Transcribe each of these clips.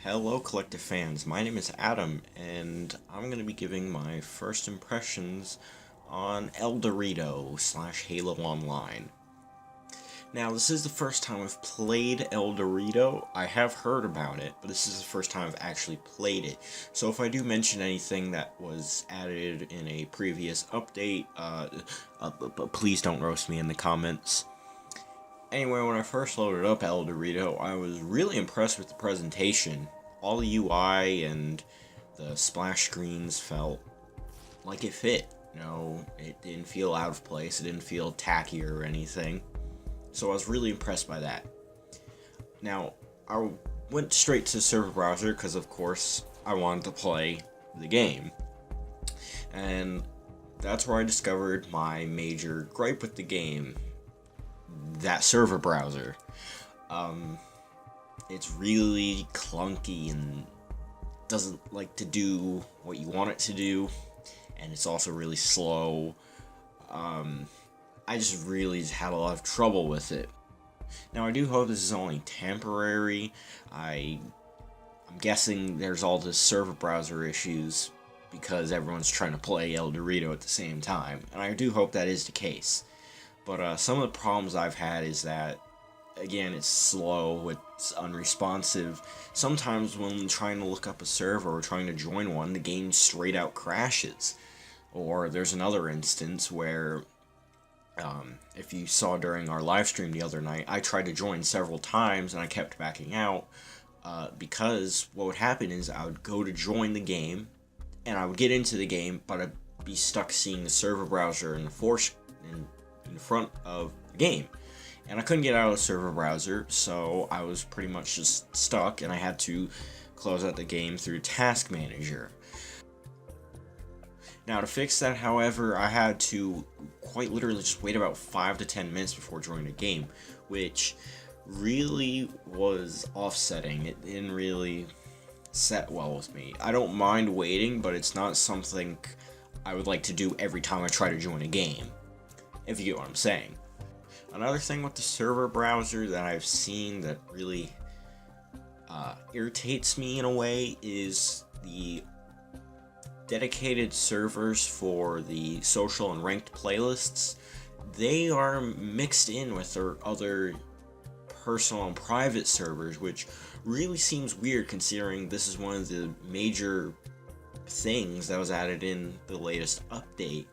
Hello collective fans, my name is Adam, and I'm going to be giving my first impressions on Eldewrito / Halo Online. Now, this is the first time I've played Eldewrito. I have heard about it, but this is the first time I've actually played it. So if I do mention anything that was added in a previous update, please don't roast me in the comments. Anyway, when I first loaded up Eldewrito, I was really impressed with the presentation. All the UI and the splash screens felt like it fit. It didn't feel out of place, it didn't feel tacky or anything. So I was really impressed by that. Now, I went straight to the server browser because, of course, I wanted to play the game. And that's where I discovered my major gripe with the game. That server browser. It's really clunky and doesn't like to do what you want it to do, and it's also really slow. I just really had a lot of trouble with it. Now, I do hope this is only temporary. I'm guessing there's all this server browser issues because everyone's trying to play Eldewrito at the same time, and I do hope that is the case. But some of the problems I've had is that, again, it's slow, it's unresponsive. Sometimes when trying to look up a server or trying to join one, the game straight out crashes. Or there's another instance where, if you saw during our live stream the other night, I tried to join several times and I kept backing out because what would happen is I would go to join the game and I would get into the game, but I'd be stuck seeing the server browser in front of the game, and I couldn't get out of the server browser, so I was pretty much just stuck, and I had to close out the game through Task Manager. Now, to fix that, however, I had to quite literally just wait about 5 to 10 minutes before joining the game, which really was offsetting. It didn't really set well with me. I don't mind waiting, but it's not something I would like to do every time I try to join a game, if you get what I'm saying. Another thing with the server browser that I've seen that really irritates me in a way is the dedicated servers for the social and ranked playlists. They are mixed in with their other personal and private servers, which really seems weird considering this is one of the major things that was added in the latest update.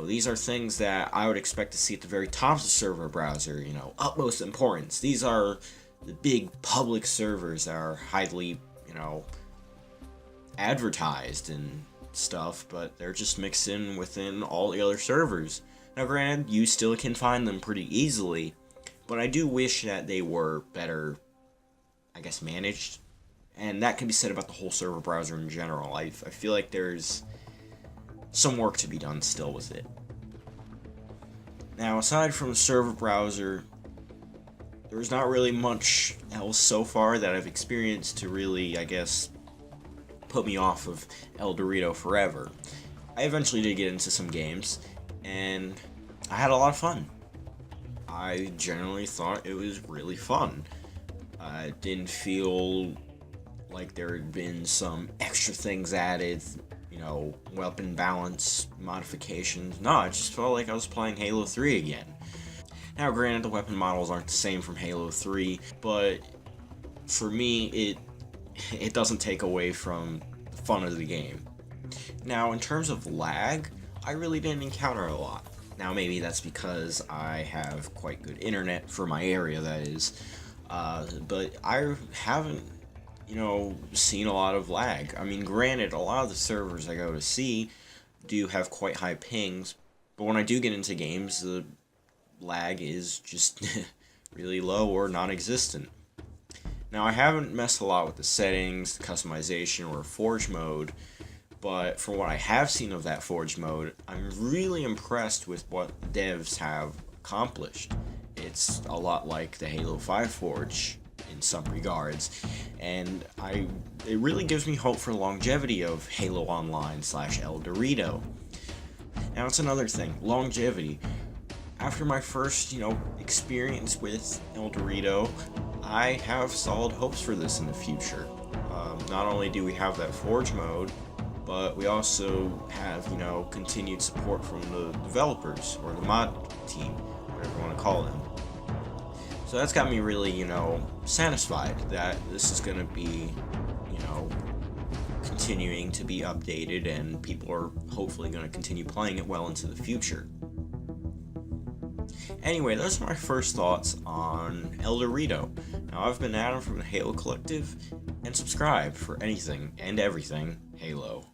These are things that I would expect to see at the very top of the server browser, utmost importance. These are the big public servers that are highly, advertised and stuff, but they're just mixed in within all the other servers. Now, granted, you still can find them pretty easily, but I do wish that they were better, managed. And that can be said about the whole server browser in general. I feel like there's some work to be done still with it. Now, aside from the server browser, there's not really much else so far that I've experienced to really, put me off of Eldewrito forever. I eventually did get into some games, and I had a lot of fun. I generally thought it was really fun. I didn't feel like there had been some extra things added, weapon balance modifications. No, I just felt like I was playing Halo 3 again. Now, granted, the weapon models aren't the same from Halo 3, but for me, it doesn't take away from the fun of the game. Now, in terms of lag, I really didn't encounter a lot. Now, maybe that's because I have quite good internet for my area, that is, but I haven't seen a lot of lag. Granted, a lot of the servers I go to see do have quite high pings, but when I do get into games, the lag is just really low or non-existent. Now, I haven't messed a lot with the settings, the customization, or Forge mode, but from what I have seen of that Forge mode, I'm really impressed with what the devs have accomplished. It's a lot like the Halo 5 Forge in some regards, and it really gives me hope for the longevity of Halo Online / Eldewrito. Now, it's another thing, longevity. After my first, experience with Eldewrito, I have solid hopes for this in the future. Not only do we have that Forge mode, but we also have, continued support from the developers, or the mod team, whatever you want to call them. So that's got me really, satisfied that this is going to be, continuing to be updated, and people are hopefully going to continue playing it well into the future. Anyway, those are my first thoughts on Eldewrito. Now, I've been Adam from the Halo Collective, and subscribe for anything and everything Halo.